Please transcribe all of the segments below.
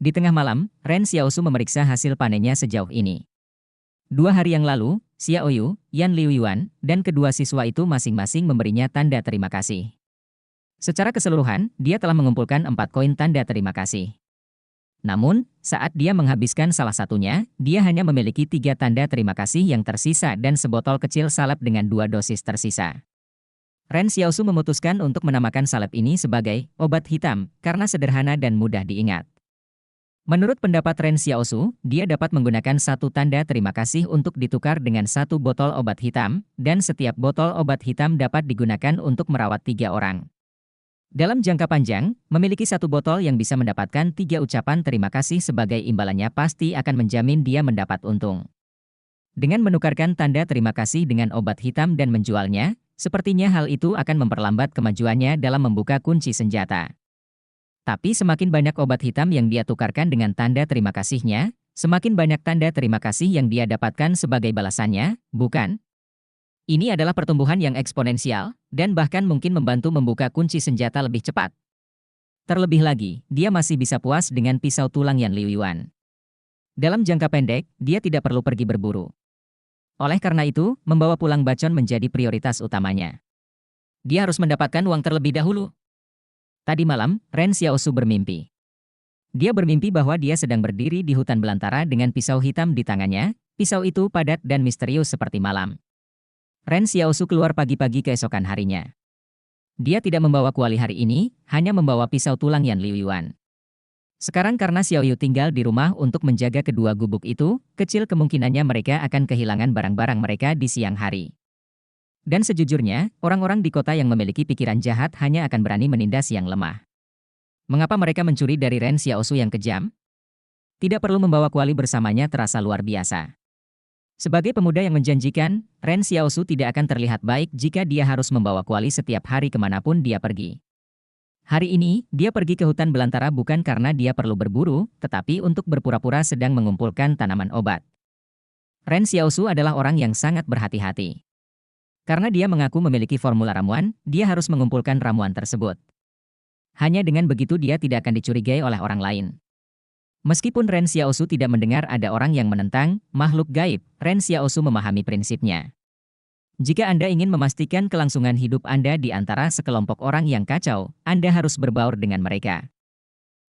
Di tengah malam, Ren Xiaosu memeriksa hasil panennya sejauh ini. 2 hari yang lalu, Xiaoyu, Yan Liuyuan, dan kedua siswa itu masing-masing memberinya tanda terima kasih. Secara keseluruhan, dia telah mengumpulkan 4 koin tanda terima kasih. Namun, saat dia menghabiskan salah satunya, dia hanya memiliki 3 tanda terima kasih yang tersisa dan sebotol kecil salep dengan 2 dosis tersisa. Ren Xiaosu memutuskan untuk menamakan salep ini sebagai obat hitam karena sederhana dan mudah diingat. Menurut pendapat Ren Xiaosu, dia dapat menggunakan 1 tanda terima kasih untuk ditukar dengan 1 botol obat hitam, dan setiap botol obat hitam dapat digunakan untuk merawat 3 orang. Dalam jangka panjang, memiliki 1 botol yang bisa mendapatkan 3 ucapan terima kasih sebagai imbalannya pasti akan menjamin dia mendapat untung. Dengan menukarkan tanda terima kasih dengan obat hitam dan menjualnya, sepertinya hal itu akan memperlambat kemajuannya dalam membuka kunci senjata. Tapi semakin banyak obat hitam yang dia tukarkan dengan tanda terima kasihnya, semakin banyak tanda terima kasih yang dia dapatkan sebagai balasannya, bukan? Ini adalah pertumbuhan yang eksponensial, dan bahkan mungkin membantu membuka kunci senjata lebih cepat. Terlebih lagi, dia masih bisa puas dengan pisau tulang Yan Liuyuan. Dalam jangka pendek, dia tidak perlu pergi berburu. Oleh karena itu, membawa pulang bacon menjadi prioritas utamanya. Dia harus mendapatkan uang terlebih dahulu. Tadi malam, Ren Xiaosu bermimpi. Dia bermimpi bahwa dia sedang berdiri di hutan belantara dengan pisau hitam di tangannya. Pisau itu padat dan misterius seperti malam. Ren Xiaosu keluar pagi-pagi keesokan harinya. Dia tidak membawa kuali hari ini, hanya membawa pisau tulang Yan Liuyuan. Sekarang karena Xiaoyu tinggal di rumah untuk menjaga kedua gubuk itu, kecil kemungkinannya mereka akan kehilangan barang-barang mereka di siang hari. Dan sejujurnya, orang-orang di kota yang memiliki pikiran jahat hanya akan berani menindas yang lemah. Mengapa mereka mencuri dari Ren Xiaosu yang kejam? Tidak perlu membawa kuali bersamanya terasa luar biasa. Sebagai pemuda yang menjanjikan, Ren Xiaosu tidak akan terlihat baik jika dia harus membawa kuali setiap hari kemanapun dia pergi. Hari ini, dia pergi ke hutan belantara bukan karena dia perlu berburu, tetapi untuk berpura-pura sedang mengumpulkan tanaman obat. Ren Xiaosu adalah orang yang sangat berhati-hati. Karena dia mengaku memiliki formula ramuan, dia harus mengumpulkan ramuan tersebut. Hanya dengan begitu dia tidak akan dicurigai oleh orang lain. Meskipun Ren Xiaosu tidak mendengar ada orang yang menentang makhluk gaib, Ren Xiaosu memahami prinsipnya. Jika Anda ingin memastikan kelangsungan hidup Anda di antara sekelompok orang yang kacau, Anda harus berbaur dengan mereka.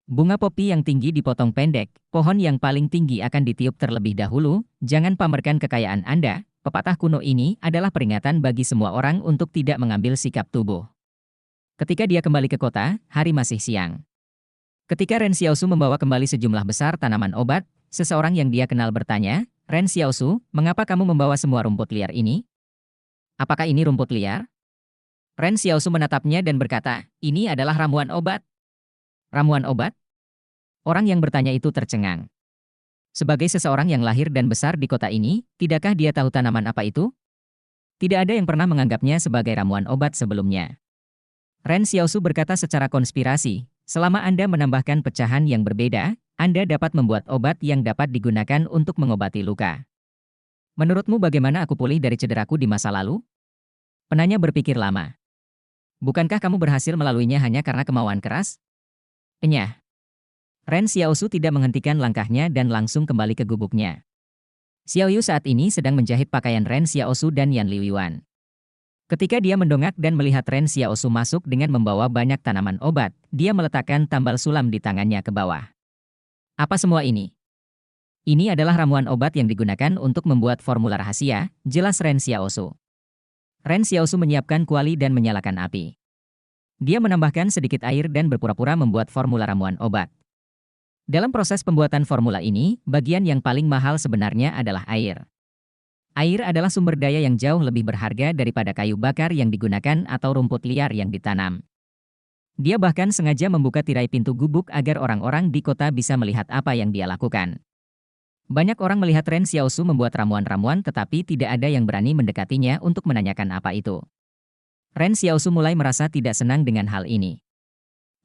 Bunga popi yang tinggi dipotong pendek, pohon yang paling tinggi akan ditiup terlebih dahulu, jangan pamerkan kekayaan Anda. Pepatah kuno ini adalah peringatan bagi semua orang untuk tidak mengambil sikap tubuh. Ketika dia kembali ke kota, hari masih siang. Ketika Ren Xiaosu membawa kembali sejumlah besar tanaman obat, seseorang yang dia kenal bertanya, "Ren Xiaosu, mengapa kamu membawa semua rumput liar ini? Apakah ini rumput liar?" Ren Xiaosu menatapnya dan berkata, "Ini adalah ramuan obat." "Ramuan obat?" Orang yang bertanya itu tercengang. Sebagai seseorang yang lahir dan besar di kota ini, tidakkah dia tahu tanaman apa itu? Tidak ada yang pernah menganggapnya sebagai ramuan obat sebelumnya. Ren Xiaosu berkata secara konspirasi, selama Anda menambahkan pecahan yang berbeda, Anda dapat membuat obat yang dapat digunakan untuk mengobati luka. Menurutmu bagaimana aku pulih dari cederaku di masa lalu? Penanya berpikir lama. Bukankah kamu berhasil melaluinya hanya karena kemauan keras? Enyah. Ren Xiaosu tidak menghentikan langkahnya dan langsung kembali ke gubuknya. Xiaoyu saat ini sedang menjahit pakaian Ren Xiaosu dan Yan Liuyuan. Ketika dia mendongak dan melihat Ren Xiaosu masuk dengan membawa banyak tanaman obat, dia meletakkan tambal sulam di tangannya ke bawah. Apa semua ini? Ini adalah ramuan obat yang digunakan untuk membuat formula rahasia, jelas Ren Xiaosu. Ren Xiaosu menyiapkan kuali dan menyalakan api. Dia menambahkan sedikit air dan berpura-pura membuat formula ramuan obat. Dalam proses pembuatan formula ini, bagian yang paling mahal sebenarnya adalah air. Air adalah sumber daya yang jauh lebih berharga daripada kayu bakar yang digunakan atau rumput liar yang ditanam. Dia bahkan sengaja membuka tirai pintu gubuk agar orang-orang di kota bisa melihat apa yang dia lakukan. Banyak orang melihat Ren Xiaosu membuat ramuan-ramuan tetapi tidak ada yang berani mendekatinya untuk menanyakan apa itu. Ren Xiaosu mulai merasa tidak senang dengan hal ini.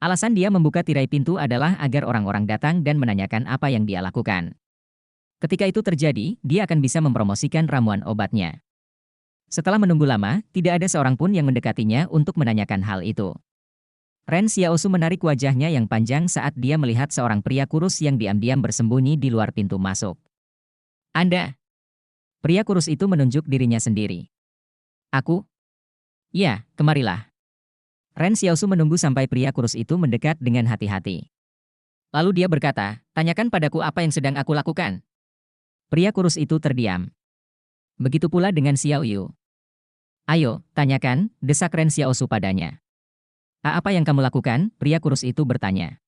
Alasan dia membuka tirai pintu adalah agar orang-orang datang dan menanyakan apa yang dia lakukan. Ketika itu terjadi, dia akan bisa mempromosikan ramuan obatnya. Setelah menunggu lama, tidak ada seorang pun yang mendekatinya untuk menanyakan hal itu. Ren Xiaosu menarik wajahnya yang panjang saat dia melihat seorang pria kurus yang diam-diam bersembunyi di luar pintu masuk. Anda? Pria kurus itu menunjuk dirinya sendiri. Aku? Ya, kemarilah. Ren Xiaosu menunggu sampai pria kurus itu mendekat dengan hati-hati. Lalu dia berkata, tanyakan padaku apa yang sedang aku lakukan. Pria kurus itu terdiam. Begitu pula dengan Xiao Yu. Ayo, tanyakan, desak Ren Xiaosu padanya. Apa yang kamu lakukan? Pria kurus itu bertanya.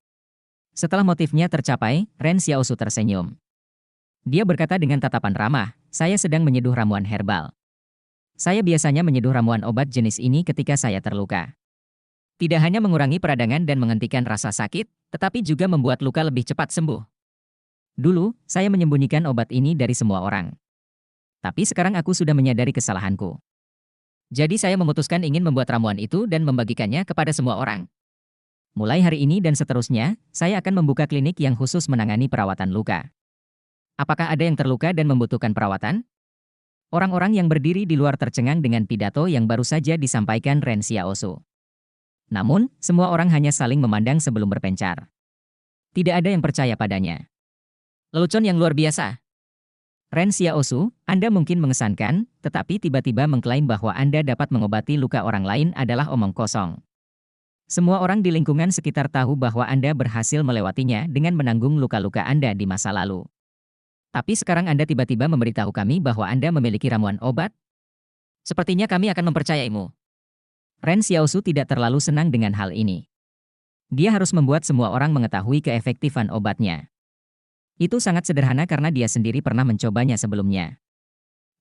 Setelah motifnya tercapai, Ren Xiaosu tersenyum. Dia berkata dengan tatapan ramah, saya sedang menyeduh ramuan herbal. Saya biasanya menyeduh ramuan obat jenis ini ketika saya terluka. Tidak hanya mengurangi peradangan dan menghentikan rasa sakit, tetapi juga membuat luka lebih cepat sembuh. Dulu, saya menyembunyikan obat ini dari semua orang. Tapi sekarang aku sudah menyadari kesalahanku. Jadi saya memutuskan ingin membuat ramuan itu dan membagikannya kepada semua orang. Mulai hari ini dan seterusnya, saya akan membuka klinik yang khusus menangani perawatan luka. Apakah ada yang terluka dan membutuhkan perawatan? Orang-orang yang berdiri di luar tercengang dengan pidato yang baru saja disampaikan Ren Xiaosu. Namun, semua orang hanya saling memandang sebelum berpencar. Tidak ada yang percaya padanya. Lelucon yang luar biasa. Ren Xiaosu, Anda mungkin mengesankan, tetapi tiba-tiba mengklaim bahwa Anda dapat mengobati luka orang lain adalah omong kosong. Semua orang di lingkungan sekitar tahu bahwa Anda berhasil melewatinya dengan menanggung luka-luka Anda di masa lalu. Tapi sekarang Anda tiba-tiba memberitahu kami bahwa Anda memiliki ramuan obat? Sepertinya kami akan mempercayaimu. Ren Xiaosu tidak terlalu senang dengan hal ini. Dia harus membuat semua orang mengetahui keefektifan obatnya. Itu sangat sederhana karena dia sendiri pernah mencobanya sebelumnya.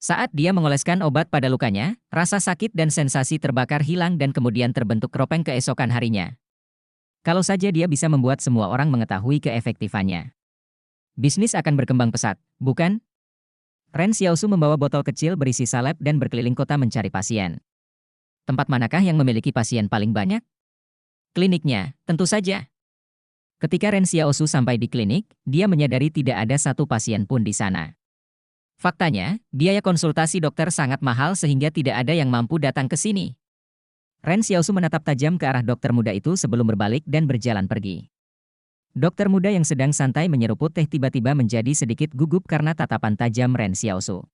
Saat dia mengoleskan obat pada lukanya, rasa sakit dan sensasi terbakar hilang dan kemudian terbentuk keropeng keesokan harinya. Kalau saja dia bisa membuat semua orang mengetahui keefektifannya. Bisnis akan berkembang pesat, bukan? Ren Xiaosu membawa botol kecil berisi salep dan berkeliling kota mencari pasien. Tempat manakah yang memiliki pasien paling banyak? Kliniknya, tentu saja. Ketika Ren Xiaosu sampai di klinik, dia menyadari tidak ada satu pasien pun di sana. Faktanya, biaya konsultasi dokter sangat mahal sehingga tidak ada yang mampu datang ke sini. Ren Xiaosu menatap tajam ke arah dokter muda itu sebelum berbalik dan berjalan pergi. Dokter muda yang sedang santai menyeruput teh tiba-tiba menjadi sedikit gugup karena tatapan tajam Ren Xiaosu.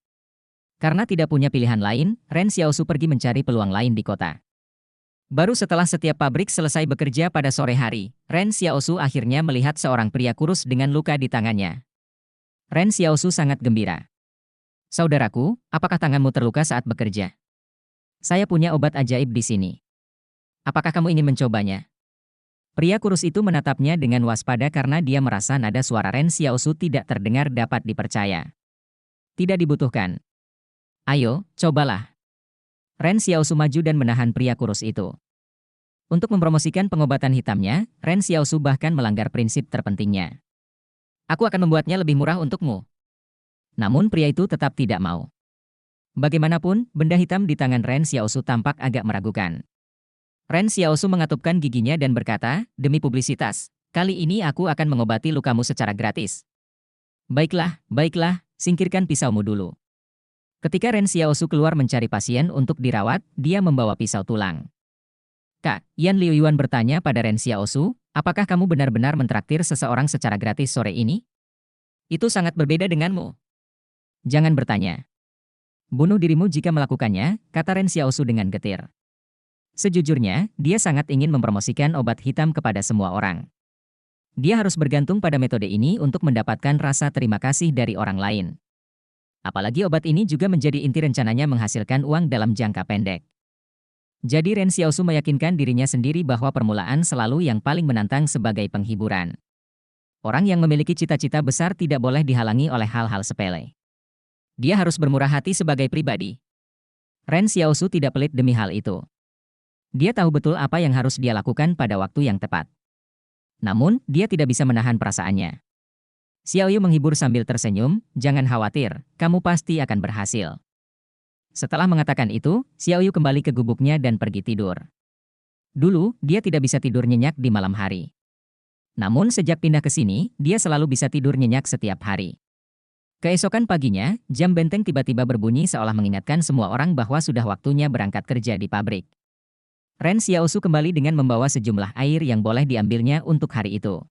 Karena tidak punya pilihan lain, Ren Xiaosu pergi mencari peluang lain di kota. Baru setelah setiap pabrik selesai bekerja pada sore hari, Ren Xiaosu akhirnya melihat seorang pria kurus dengan luka di tangannya. Ren Xiaosu sangat gembira. Saudaraku, apakah tanganmu terluka saat bekerja? Saya punya obat ajaib di sini. Apakah kamu ingin mencobanya? Pria kurus itu menatapnya dengan waspada karena dia merasa nada suara Ren Xiaosu tidak terdengar dapat dipercaya. Tidak dibutuhkan. Ayo, cobalah. Ren Xiaosu maju dan menahan pria kurus itu. Untuk mempromosikan pengobatan hitamnya, Ren Xiaosu bahkan melanggar prinsip terpentingnya. Aku akan membuatnya lebih murah untukmu. Namun pria itu tetap tidak mau. Bagaimanapun, benda hitam di tangan Ren Xiaosu tampak agak meragukan. Ren Xiaosu mengatupkan giginya dan berkata, demi publisitas, kali ini aku akan mengobati lukamu secara gratis. Baiklah, baiklah, singkirkan pisaumu dulu. Ketika Ren Xiaosu keluar mencari pasien untuk dirawat, dia membawa pisau tulang. Kak, Yan Liuyuan bertanya pada Ren Xiaosu, apakah kamu benar-benar mentraktir seseorang secara gratis sore ini? Itu sangat berbeda denganmu. Jangan bertanya. Bunuh dirimu jika melakukannya, kata Ren Xiaosu dengan getir. Sejujurnya, dia sangat ingin mempromosikan obat hitam kepada semua orang. Dia harus bergantung pada metode ini untuk mendapatkan rasa terima kasih dari orang lain. Apalagi obat ini juga menjadi inti rencananya menghasilkan uang dalam jangka pendek. Jadi Ren Xiaosu meyakinkan dirinya sendiri bahwa permulaan selalu yang paling menantang sebagai penghiburan. Orang yang memiliki cita-cita besar tidak boleh dihalangi oleh hal-hal sepele. Dia harus bermurah hati sebagai pribadi. Ren Xiaosu tidak pelit demi hal itu. Dia tahu betul apa yang harus dia lakukan pada waktu yang tepat. Namun, dia tidak bisa menahan perasaannya. Xiao Yu menghibur sambil tersenyum, jangan khawatir, kamu pasti akan berhasil. Setelah mengatakan itu, Xiao Yu kembali ke gubuknya dan pergi tidur. Dulu, dia tidak bisa tidur nyenyak di malam hari. Namun sejak pindah ke sini, dia selalu bisa tidur nyenyak setiap hari. Keesokan paginya, jam benteng tiba-tiba berbunyi seolah mengingatkan semua orang bahwa sudah waktunya berangkat kerja di pabrik. Ren Xiaosu kembali dengan membawa sejumlah air yang boleh diambilnya untuk hari itu.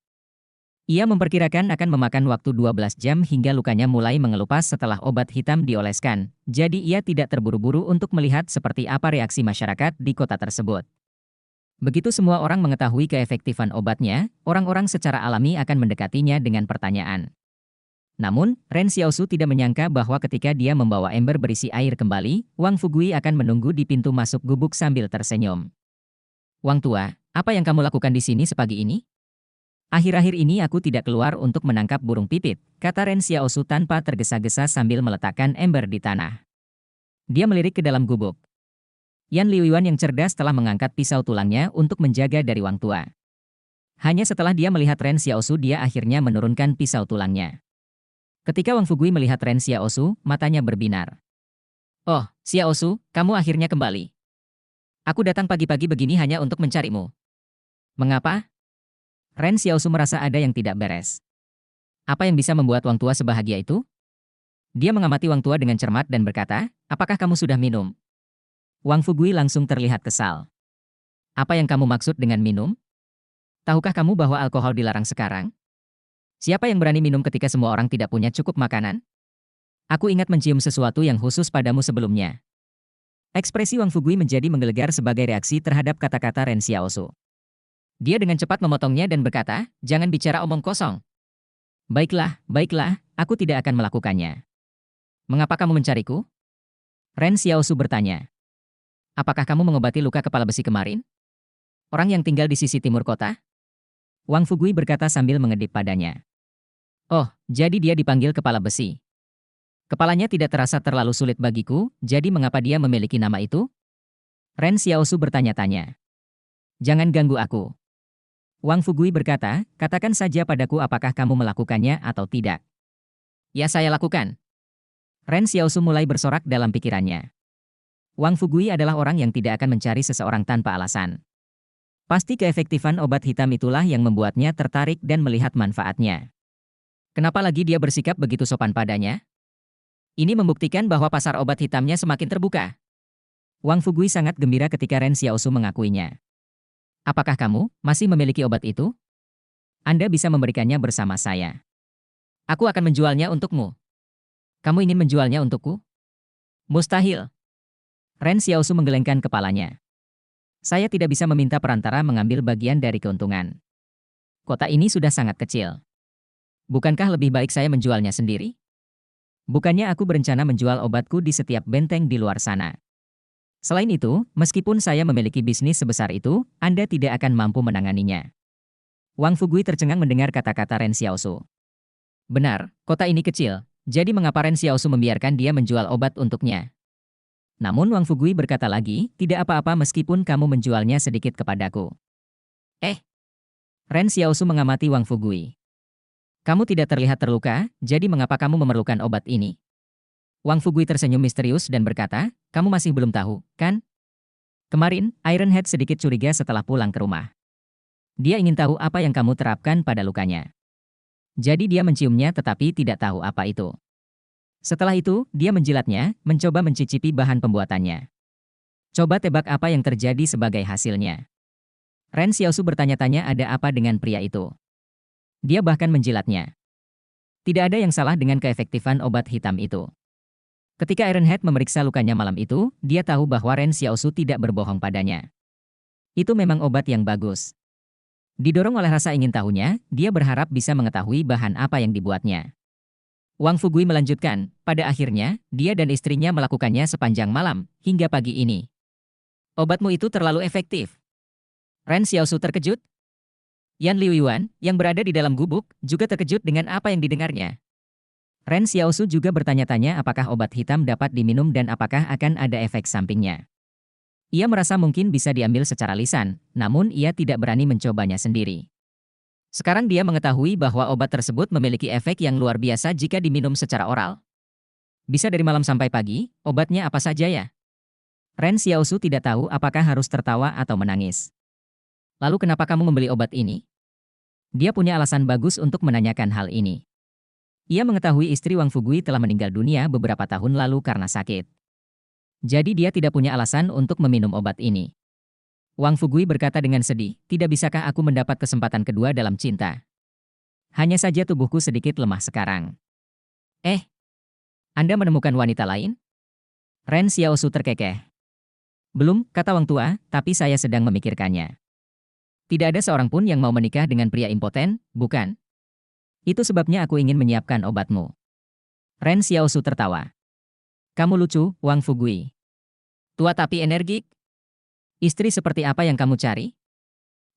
Ia memperkirakan akan memakan waktu 12 jam hingga lukanya mulai mengelupas setelah obat hitam dioleskan, jadi ia tidak terburu-buru untuk melihat seperti apa reaksi masyarakat di kota tersebut. Begitu semua orang mengetahui keefektifan obatnya, orang-orang secara alami akan mendekatinya dengan pertanyaan. Namun, Ren Xiaosu tidak menyangka bahwa ketika dia membawa ember berisi air kembali, Wang Fugui akan menunggu di pintu masuk gubuk sambil tersenyum. "Wang tua, apa yang kamu lakukan di sini sepagi ini?" "Akhir-akhir ini aku tidak keluar untuk menangkap burung pipit," kata Ren Xiaosu tanpa tergesa-gesa sambil meletakkan ember di tanah. Dia melirik ke dalam gubuk. Yan Liuyan yang cerdas telah mengangkat pisau tulangnya untuk menjaga dari Wang tua. Hanya setelah dia melihat Ren Xiaosu dia akhirnya menurunkan pisau tulangnya. Ketika Wang Fugui melihat Ren Xiaosu, matanya berbinar. "Oh, Xiaosu, kamu akhirnya kembali. Aku datang pagi-pagi begini hanya untuk mencarimu." "Mengapa?" Ren Xiaosu merasa ada yang tidak beres. Apa yang bisa membuat Wang tua sebahagia itu? Dia mengamati Wang tua dengan cermat dan berkata, "Apakah kamu sudah minum?" Wang Fugui langsung terlihat kesal. "Apa yang kamu maksud dengan minum? Tahukah kamu bahwa alkohol dilarang sekarang? Siapa yang berani minum ketika semua orang tidak punya cukup makanan? Aku ingat mencium sesuatu yang khusus padamu sebelumnya." Ekspresi Wang Fugui menjadi menggelegar sebagai reaksi terhadap kata-kata Ren Xiaosu. Dia dengan cepat memotongnya dan berkata, "Jangan bicara omong kosong." Baiklah, baiklah, aku tidak akan melakukannya." "Mengapa kamu mencariku?" Ren Xiaosu bertanya. "Apakah kamu mengobati luka kepala besi kemarin? Orang yang tinggal di sisi timur kota?" Wang Fugui berkata sambil mengedip padanya. "Oh, jadi dia dipanggil kepala besi. Kepalanya tidak terasa terlalu sulit bagiku, jadi mengapa dia memiliki nama itu?" Ren Xiaosu bertanya-tanya. "Jangan ganggu aku." Wang Fugui berkata, "Katakan saja padaku apakah kamu melakukannya atau tidak." "Ya, saya lakukan." Ren Xiaosu mulai bersorak dalam pikirannya. Wang Fugui adalah orang yang tidak akan mencari seseorang tanpa alasan. Pasti keefektifan obat hitam itulah yang membuatnya tertarik dan melihat manfaatnya. Kenapa lagi dia bersikap begitu sopan padanya? Ini membuktikan bahwa pasar obat hitamnya semakin terbuka. Wang Fugui sangat gembira ketika Ren Xiaosu mengakuinya. "Apakah kamu masih memiliki obat itu? Anda bisa memberikannya bersama saya. Aku akan menjualnya untukmu." "Kamu ingin menjualnya untukku?" "Mustahil." Ren Xiaosu menggelengkan kepalanya. "Saya tidak bisa meminta perantara mengambil bagian dari keuntungan. Kota ini sudah sangat kecil. Bukankah lebih baik saya menjualnya sendiri? Bukannya aku berencana menjual obatku di setiap benteng di luar sana. Selain itu, meskipun saya memiliki bisnis sebesar itu, Anda tidak akan mampu menanganinya." Wang Fugui tercengang mendengar kata-kata Ren Xiaosu. Benar, kota ini kecil, jadi mengapa Ren Xiaosu membiarkan dia menjual obat untuknya? Namun Wang Fugui berkata lagi, "Tidak apa-apa meskipun kamu menjualnya sedikit kepadaku." "Eh?" Ren Xiaosu mengamati Wang Fugui. "Kamu tidak terlihat terluka, jadi mengapa kamu memerlukan obat ini?" Wang Fugui tersenyum misterius dan berkata, "Kamu masih belum tahu, kan? Kemarin, Ironhead sedikit curiga setelah pulang ke rumah. Dia ingin tahu apa yang kamu terapkan pada lukanya. Jadi dia menciumnya tetapi tidak tahu apa itu. Setelah itu, dia menjilatnya, mencoba mencicipi bahan pembuatannya. Coba tebak apa yang terjadi sebagai hasilnya." Ren Xiaosu bertanya-tanya ada apa dengan pria itu. Dia bahkan menjilatnya. Tidak ada yang salah dengan keefektifan obat hitam itu. Ketika Ironhead memeriksa lukanya malam itu, dia tahu bahwa Ren Xiaosu tidak berbohong padanya. Itu memang obat yang bagus. Didorong oleh rasa ingin tahunya, dia berharap bisa mengetahui bahan apa yang dibuatnya. Wang Fugui melanjutkan, "Pada akhirnya, dia dan istrinya melakukannya sepanjang malam, hingga pagi ini. Obatmu itu terlalu efektif." Ren Xiaosu terkejut. Yan Liuyan, yang berada di dalam gubuk, juga terkejut dengan apa yang didengarnya. Ren Xiaosu juga bertanya-tanya apakah obat hitam dapat diminum dan apakah akan ada efek sampingnya. Ia merasa mungkin bisa diambil secara lisan, namun ia tidak berani mencobanya sendiri. Sekarang dia mengetahui bahwa obat tersebut memiliki efek yang luar biasa jika diminum secara oral. Bisa dari malam sampai pagi, obatnya apa saja ya? Ren Xiaosu tidak tahu apakah harus tertawa atau menangis. "Lalu kenapa kamu membeli obat ini?" Dia punya alasan bagus untuk menanyakan hal ini. Ia mengetahui istri Wang Fugui telah meninggal dunia beberapa tahun lalu karena sakit. Jadi dia tidak punya alasan untuk meminum obat ini. Wang Fugui berkata dengan sedih, tidak bisakah aku mendapat kesempatan kedua dalam cinta? Hanya saja tubuhku sedikit lemah sekarang. Eh, Anda menemukan wanita lain? Ren Xiaosu terkekeh. Belum, kata Wang Tua, tapi saya sedang memikirkannya. Tidak ada seorang pun yang mau menikah dengan pria impoten, bukan? Itu sebabnya aku ingin menyiapkan obatmu. Ren Xiaosu tertawa. Kamu lucu, Wang Fugui. Tua tapi energik. Istri seperti apa yang kamu cari?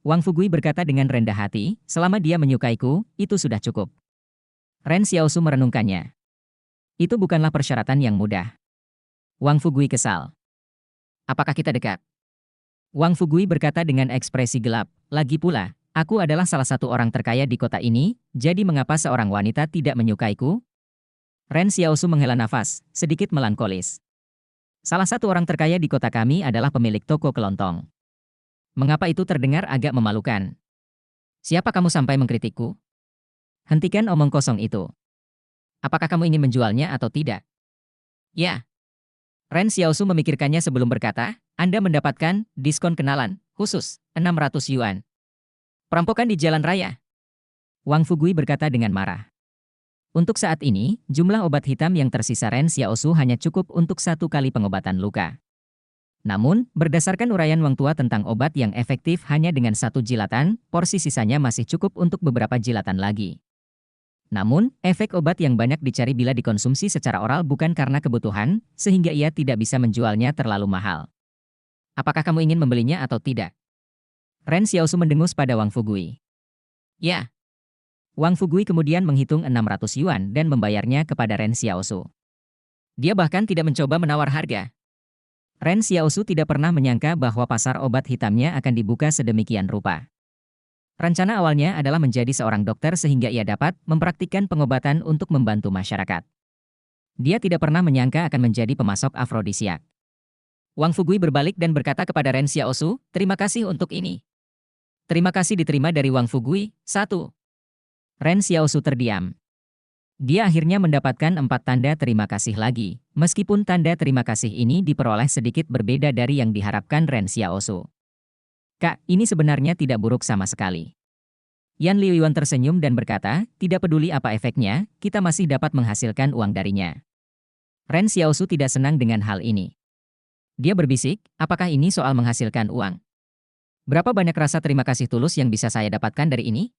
Wang Fugui berkata dengan rendah hati, selama dia menyukaiku, itu sudah cukup. Ren Xiaosu merenungkannya. Itu bukanlah persyaratan yang mudah. Wang Fugui kesal. Apakah kita dekat? Wang Fugui berkata dengan ekspresi gelap, lagi pula, aku adalah salah satu orang terkaya di kota ini, jadi mengapa seorang wanita tidak menyukaiku? Ren Xiaosu menghela nafas, sedikit melankolis. Salah satu orang terkaya di kota kami adalah pemilik toko kelontong. Mengapa itu terdengar agak memalukan? Siapa kamu sampai mengkritikku? Hentikan omong kosong itu. Apakah kamu ingin menjualnya atau tidak? Ya. Ren Xiaosu memikirkannya sebelum berkata, Anda mendapatkan diskon kenalan, khusus, 600 yuan. Perampokan di jalan raya. Wang Fugui berkata dengan marah. Untuk saat ini, jumlah obat hitam yang tersisa Ren Xiaosu hanya cukup untuk 1 kali pengobatan luka. Namun, berdasarkan uraian Wang Tua tentang obat yang efektif hanya dengan 1 jilatan, porsi sisanya masih cukup untuk beberapa jilatan lagi. Namun, efek obat yang banyak dicari bila dikonsumsi secara oral bukan karena kebutuhan, sehingga ia tidak bisa menjualnya terlalu mahal. Apakah kamu ingin membelinya atau tidak? Ren Xiaosu mendengus pada Wang Fugui. Ya. Wang Fugui kemudian menghitung 600 yuan dan membayarnya kepada Ren Xiaosu. Dia bahkan tidak mencoba menawar harga. Ren Xiaosu tidak pernah menyangka bahwa pasar obat hitamnya akan dibuka sedemikian rupa. Rencana awalnya adalah menjadi seorang dokter sehingga ia dapat mempraktikkan pengobatan untuk membantu masyarakat. Dia tidak pernah menyangka akan menjadi pemasok afrodisiak. Wang Fugui berbalik dan berkata kepada Ren Xiaosu, terima kasih untuk ini. Terima kasih diterima dari Wang Fugui, 1. Ren Xiaosu terdiam. Dia akhirnya mendapatkan 4 tanda terima kasih lagi, meskipun tanda terima kasih ini diperoleh sedikit berbeda dari yang diharapkan Ren Xiaosu. Kak, ini sebenarnya tidak buruk sama sekali. Yan Liuyuan tersenyum dan berkata, tidak peduli apa efeknya, kita masih dapat menghasilkan uang darinya. Ren Xiaosu tidak senang dengan hal ini. Dia berbisik, apakah ini soal menghasilkan uang? Berapa banyak rasa terima kasih tulus yang bisa saya dapatkan dari ini?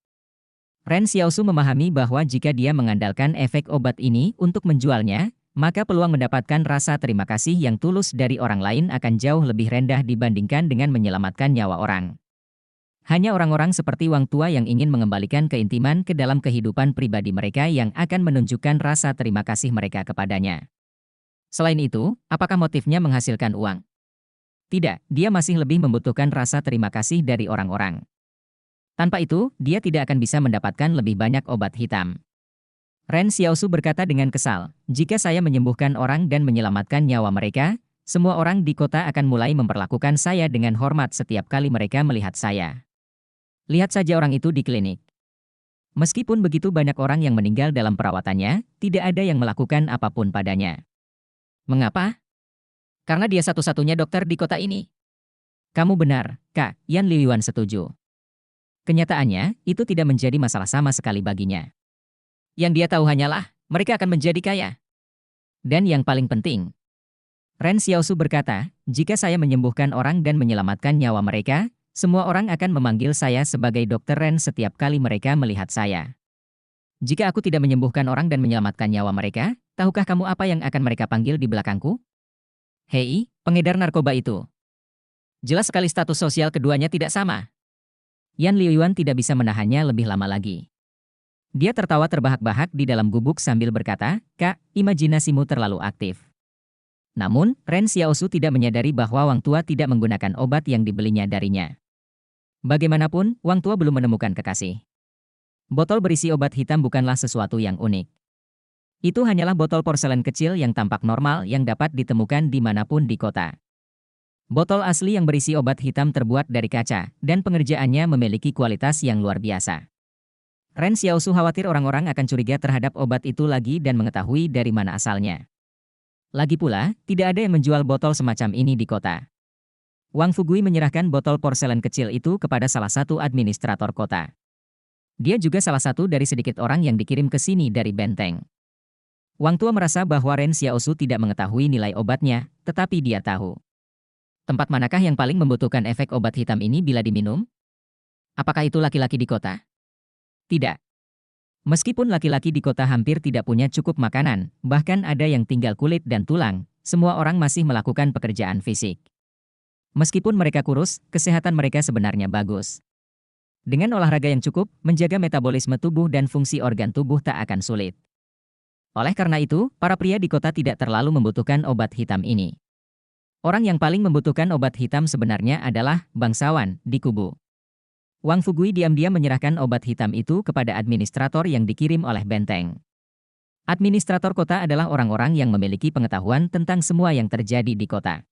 Ren Xiaosu memahami bahwa jika dia mengandalkan efek obat ini untuk menjualnya, maka peluang mendapatkan rasa terima kasih yang tulus dari orang lain akan jauh lebih rendah dibandingkan dengan menyelamatkan nyawa orang. Hanya orang-orang seperti Wang Tua yang ingin mengembalikan keintiman ke dalam kehidupan pribadi mereka yang akan menunjukkan rasa terima kasih mereka kepadanya. Selain itu, apakah motifnya menghasilkan uang? Tidak, dia masih lebih membutuhkan rasa terima kasih dari orang-orang. Tanpa itu, dia tidak akan bisa mendapatkan lebih banyak obat hitam. Ren Xiaosu berkata dengan kesal, jika saya menyembuhkan orang dan menyelamatkan nyawa mereka, semua orang di kota akan mulai memperlakukan saya dengan hormat setiap kali mereka melihat saya. Lihat saja orang itu di klinik. Meskipun begitu banyak orang yang meninggal dalam perawatannya, tidak ada yang melakukan apapun padanya. Mengapa? Karena dia satu-satunya dokter di kota ini. Kamu benar, Kak, Yan Liuyuan setuju. Kenyataannya, itu tidak menjadi masalah sama sekali baginya. Yang dia tahu hanyalah, mereka akan menjadi kaya. Dan yang paling penting, Ren Xiaosu berkata, jika saya menyembuhkan orang dan menyelamatkan nyawa mereka, semua orang akan memanggil saya sebagai Dokter Ren setiap kali mereka melihat saya. Jika aku tidak menyembuhkan orang dan menyelamatkan nyawa mereka, tahukah kamu apa yang akan mereka panggil di belakangku? Hei, pengedar narkoba itu. Jelas sekali status sosial keduanya tidak sama. Yan Liuyuan tidak bisa menahannya lebih lama lagi. Dia tertawa terbahak-bahak di dalam gubuk sambil berkata, Kak, imajinasimu terlalu aktif. Namun, Ren Xiaosu tidak menyadari bahwa Wang Tua tidak menggunakan obat yang dibelinya darinya. Bagaimanapun, Wang Tua belum menemukan kekasih. Botol berisi obat hitam bukanlah sesuatu yang unik. Itu hanyalah botol porselen kecil yang tampak normal yang dapat ditemukan dimanapun di kota. Botol asli yang berisi obat hitam terbuat dari kaca, dan pengerjaannya memiliki kualitas yang luar biasa. Ren Xiaosu khawatir orang-orang akan curiga terhadap obat itu lagi dan mengetahui dari mana asalnya. Lagi pula, tidak ada yang menjual botol semacam ini di kota. Wang Fugui menyerahkan botol porselen kecil itu kepada salah satu administrator kota. Dia juga salah satu dari sedikit orang yang dikirim ke sini dari benteng. Wang Tua merasa bahwa Ren Xiaosu tidak mengetahui nilai obatnya, tetapi dia tahu. Tempat manakah yang paling membutuhkan efek obat hitam ini bila diminum? Apakah itu laki-laki di kota? Tidak. Meskipun laki-laki di kota hampir tidak punya cukup makanan, bahkan ada yang tinggal kulit dan tulang, semua orang masih melakukan pekerjaan fisik. Meskipun mereka kurus, kesehatan mereka sebenarnya bagus. Dengan olahraga yang cukup, menjaga metabolisme tubuh dan fungsi organ tubuh tak akan sulit. Oleh karena itu, para pria di kota tidak terlalu membutuhkan obat hitam ini. Orang yang paling membutuhkan obat hitam sebenarnya adalah bangsawan di kubu. Wang Fugui diam-diam menyerahkan obat hitam itu kepada administrator yang dikirim oleh benteng. Administrator kota adalah orang-orang yang memiliki pengetahuan tentang semua yang terjadi di kota.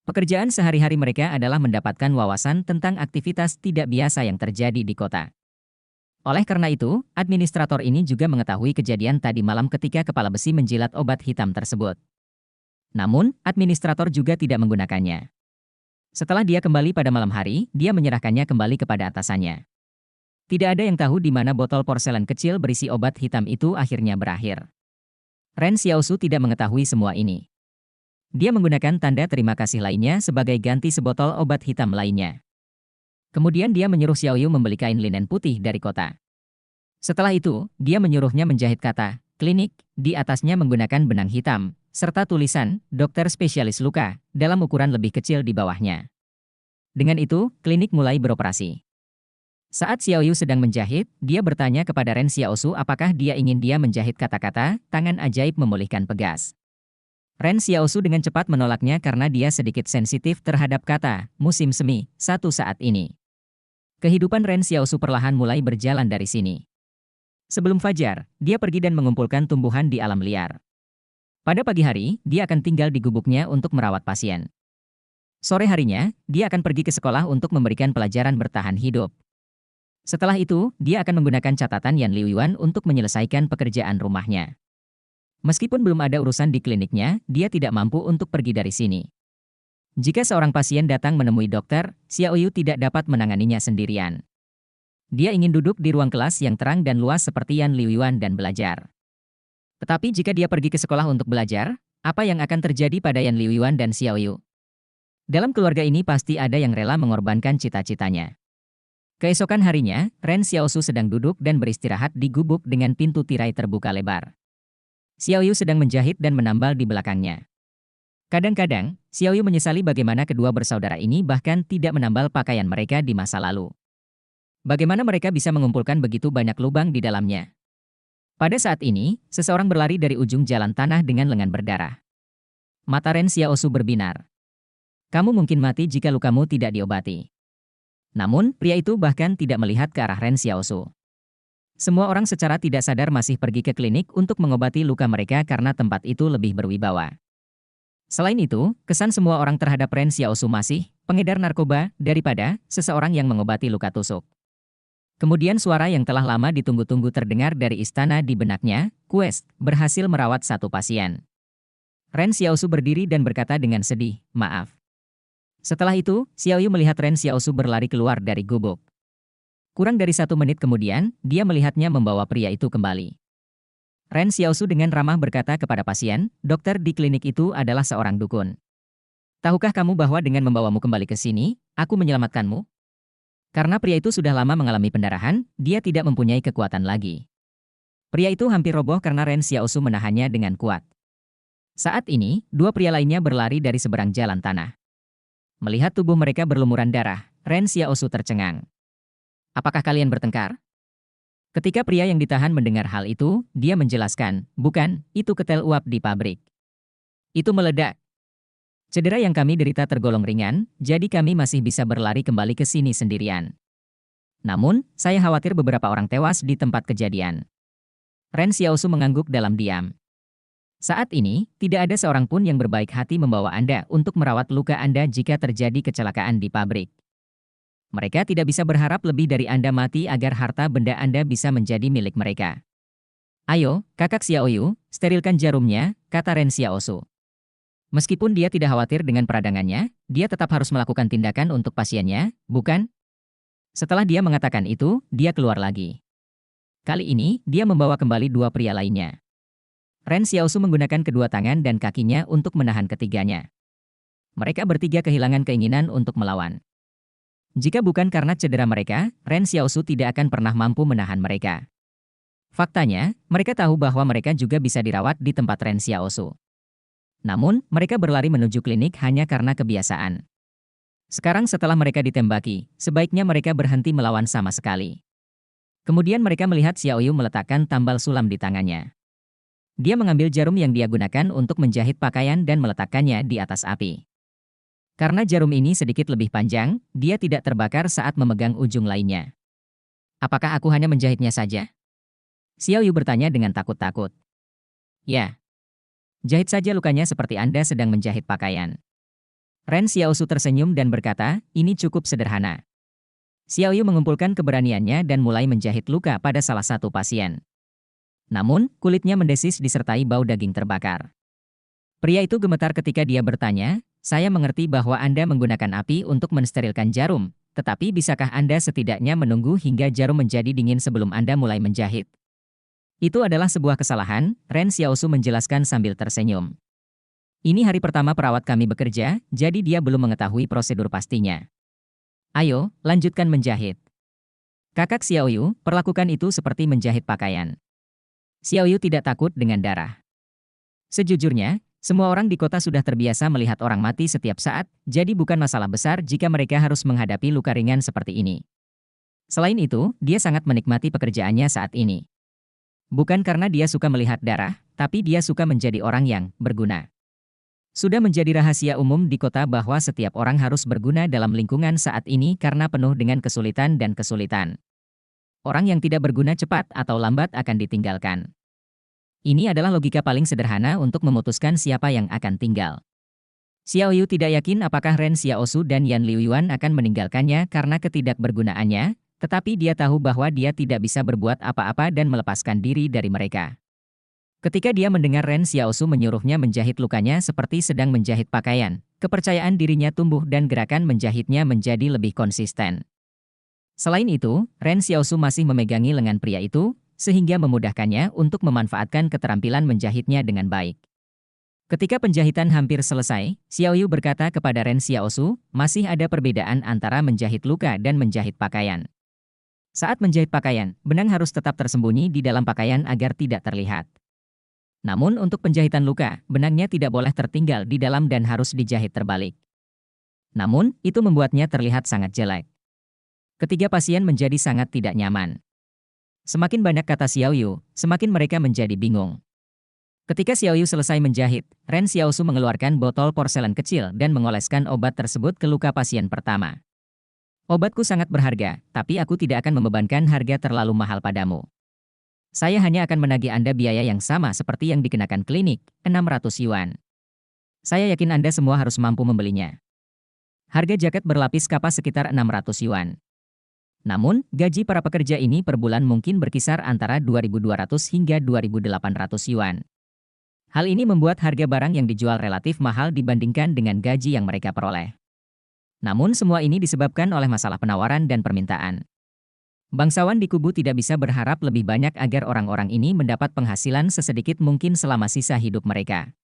Pekerjaan sehari-hari mereka adalah mendapatkan wawasan tentang aktivitas tidak biasa yang terjadi di kota. Oleh karena itu, administrator ini juga mengetahui kejadian tadi malam ketika kepala besi menjilat obat hitam tersebut. Namun, administrator juga tidak menggunakannya. Setelah dia kembali pada malam hari, dia menyerahkannya kembali kepada atasannya. Tidak ada yang tahu di mana botol porselen kecil berisi obat hitam itu akhirnya berakhir. Ren Xiaosu tidak mengetahui semua ini. Dia menggunakan tanda terima kasih lainnya sebagai ganti sebotol obat hitam lainnya. Kemudian dia menyuruh Xiao Yu membeli kain linen putih dari kota. Setelah itu, dia menyuruhnya menjahit kata klinik di atasnya menggunakan benang hitam, serta tulisan dokter spesialis luka dalam ukuran lebih kecil di bawahnya. Dengan itu, klinik mulai beroperasi. Saat Xiao Yu sedang menjahit, dia bertanya kepada Ren Xiaosu apakah dia ingin dia menjahit kata-kata tangan ajaib memulihkan pegas. Ren Xiaosu dengan cepat menolaknya karena dia sedikit sensitif terhadap kata musim semi satu saat ini. Kehidupan Ren Xiaosu perlahan mulai berjalan dari sini. Sebelum fajar, dia pergi dan mengumpulkan tumbuhan di alam liar. Pada pagi hari, dia akan tinggal di gubuknya untuk merawat pasien. Sore harinya, dia akan pergi ke sekolah untuk memberikan pelajaran bertahan hidup. Setelah itu, dia akan menggunakan catatan Yan Liuyuan untuk menyelesaikan pekerjaan rumahnya. Meskipun belum ada urusan di kliniknya, dia tidak mampu untuk pergi dari sini. Jika seorang pasien datang menemui dokter, Xiao Yu tidak dapat menanganinya sendirian. Dia ingin duduk di ruang kelas yang terang dan luas seperti Yan Liuyuan dan belajar. Tetapi jika dia pergi ke sekolah untuk belajar, apa yang akan terjadi pada Yan Liuyuan dan Xiao Yu? Dalam keluarga ini pasti ada yang rela mengorbankan cita-citanya. Keesokan harinya, Ren Xiaosu sedang duduk dan beristirahat di gubuk dengan pintu tirai terbuka lebar. Xiao Yu sedang menjahit dan menambal di belakangnya. Kadang-kadang, Xiao Yu menyesali bagaimana kedua bersaudara ini bahkan tidak menambal pakaian mereka di masa lalu. Bagaimana mereka bisa mengumpulkan begitu banyak lubang di dalamnya? Pada saat ini, seseorang berlari dari ujung jalan tanah dengan lengan berdarah. Mata Ren Xiaosu berbinar. Kamu mungkin mati jika lukamu tidak diobati. Namun, pria itu bahkan tidak melihat ke arah Ren Xiaosu. Semua orang secara tidak sadar masih pergi ke klinik untuk mengobati luka mereka karena tempat itu lebih berwibawa. Selain itu, kesan semua orang terhadap Ren Xiaosu masih pengedar narkoba daripada seseorang yang mengobati luka tusuk. Kemudian suara yang telah lama ditunggu-tunggu terdengar dari istana di benaknya, Quest berhasil merawat satu pasien. Ren Xiaosu berdiri dan berkata dengan sedih, maaf. Setelah itu, Xiao Yu melihat Ren Xiaosu berlari keluar dari gubuk. Kurang dari 1 menit kemudian, dia melihatnya membawa pria itu kembali. Ren Xiaosu dengan ramah berkata kepada pasien, dokter di klinik itu adalah seorang dukun. Tahukah kamu bahwa dengan membawamu kembali ke sini, aku menyelamatkanmu? Karena pria itu sudah lama mengalami pendarahan, dia tidak mempunyai kekuatan lagi. Pria itu hampir roboh karena Ren Xiaosu menahannya dengan kuat. Saat ini, 2 pria lainnya berlari dari seberang jalan tanah. Melihat tubuh mereka berlumuran darah, Ren Xiaosu tercengang. Apakah kalian bertengkar? Ketika pria yang ditahan mendengar hal itu, dia menjelaskan, bukan, itu ketel uap di pabrik. Itu meledak. Cedera yang kami derita tergolong ringan, jadi kami masih bisa berlari kembali ke sini sendirian. Namun, saya khawatir beberapa orang tewas di tempat kejadian. Ren Xiaosu mengangguk dalam diam. Saat ini, tidak ada seorang pun yang berbaik hati membawa Anda untuk merawat luka Anda jika terjadi kecelakaan di pabrik. Mereka tidak bisa berharap lebih dari Anda mati agar harta benda Anda bisa menjadi milik mereka. Ayo, kakak Xiao Yu, sterilkan jarumnya, kata Ren Xiaosu. Meskipun dia tidak khawatir dengan peradangannya, dia tetap harus melakukan tindakan untuk pasiennya, bukan? Setelah dia mengatakan itu, dia keluar lagi. Kali ini, dia membawa kembali dua pria lainnya. Ren Xiaosu menggunakan kedua tangan dan kakinya untuk menahan ketiganya. Mereka bertiga kehilangan keinginan untuk melawan. Jika bukan karena cedera mereka, Ren Xiaosu tidak akan pernah mampu menahan mereka. Faktanya, mereka tahu bahwa mereka juga bisa dirawat di tempat Ren Xiaosu. Namun, mereka berlari menuju klinik hanya karena kebiasaan. Sekarang setelah mereka ditembaki, sebaiknya mereka berhenti melawan sama sekali. Kemudian mereka melihat Xiao Yu meletakkan tambal sulam di tangannya. Dia mengambil jarum yang dia gunakan untuk menjahit pakaian dan meletakkannya di atas api. Karena jarum ini sedikit lebih panjang, dia tidak terbakar saat memegang ujung lainnya. Apakah aku hanya menjahitnya saja? Xiao Yu bertanya dengan takut-takut. Ya. Jahit saja lukanya seperti Anda sedang menjahit pakaian. Ren Xiaosu tersenyum dan berkata, ini cukup sederhana. Xiao Yu mengumpulkan keberaniannya dan mulai menjahit luka pada salah satu pasien. Namun, kulitnya mendesis disertai bau daging terbakar. Pria itu gemetar ketika dia bertanya, saya mengerti bahwa Anda menggunakan api untuk mensterilkan jarum, tetapi bisakah Anda setidaknya menunggu hingga jarum menjadi dingin sebelum Anda mulai menjahit? Itu adalah sebuah kesalahan, Ren Xiaosu menjelaskan sambil tersenyum. Ini hari pertama perawat kami bekerja, jadi dia belum mengetahui prosedur pastinya. Ayo, lanjutkan menjahit. Kakak Xiao Yu, perlakukan itu seperti menjahit pakaian. Xiao Yu tidak takut dengan darah. Sejujurnya, semua orang di kota sudah terbiasa melihat orang mati setiap saat, jadi bukan masalah besar jika mereka harus menghadapi luka ringan seperti ini. Selain itu, dia sangat menikmati pekerjaannya saat ini. Bukan karena dia suka melihat darah, tapi dia suka menjadi orang yang berguna. Sudah menjadi rahasia umum di kota bahwa setiap orang harus berguna dalam lingkungan saat ini karena penuh dengan kesulitan dan kesulitan. Orang yang tidak berguna cepat atau lambat akan ditinggalkan. Ini adalah logika paling sederhana untuk memutuskan siapa yang akan tinggal. Xiao Yu tidak yakin apakah Ren Xiaosu dan Yan Liuyuan akan meninggalkannya karena ketidakbergunaannya, tetapi dia tahu bahwa dia tidak bisa berbuat apa-apa dan melepaskan diri dari mereka. Ketika dia mendengar Ren Xiaosu menyuruhnya menjahit lukanya seperti sedang menjahit pakaian, kepercayaan dirinya tumbuh dan gerakan menjahitnya menjadi lebih konsisten. Selain itu, Ren Xiaosu masih memegangi lengan pria itu, sehingga memudahkannya untuk memanfaatkan keterampilan menjahitnya dengan baik. Ketika penjahitan hampir selesai, Xiao Yu berkata kepada Ren Xiaosu, masih ada perbedaan antara menjahit luka dan menjahit pakaian. Saat menjahit pakaian, benang harus tetap tersembunyi di dalam pakaian agar tidak terlihat. Namun untuk penjahitan luka, benangnya tidak boleh tertinggal di dalam dan harus dijahit terbalik. Namun, itu membuatnya terlihat sangat jelek. Ketiga pasien menjadi sangat tidak nyaman. Semakin banyak kata Xiao Yu, semakin mereka menjadi bingung. Ketika Xiao Yu selesai menjahit, Ren Xiaosu mengeluarkan botol porselen kecil dan mengoleskan obat tersebut ke luka pasien pertama. Obatku sangat berharga, tapi aku tidak akan membebankan harga terlalu mahal padamu. Saya hanya akan menagih Anda biaya yang sama seperti yang dikenakan klinik, 600 yuan. Saya yakin Anda semua harus mampu membelinya. Harga jaket berlapis kapas sekitar 600 yuan. Namun, gaji para pekerja ini per bulan mungkin berkisar antara 2.200 hingga 2.800 yuan. Hal ini membuat harga barang yang dijual relatif mahal dibandingkan dengan gaji yang mereka peroleh. Namun semua ini disebabkan oleh masalah penawaran dan permintaan. Bangsawan di kubu tidak bisa berharap lebih banyak agar orang-orang ini mendapat penghasilan sesedikit mungkin selama sisa hidup mereka.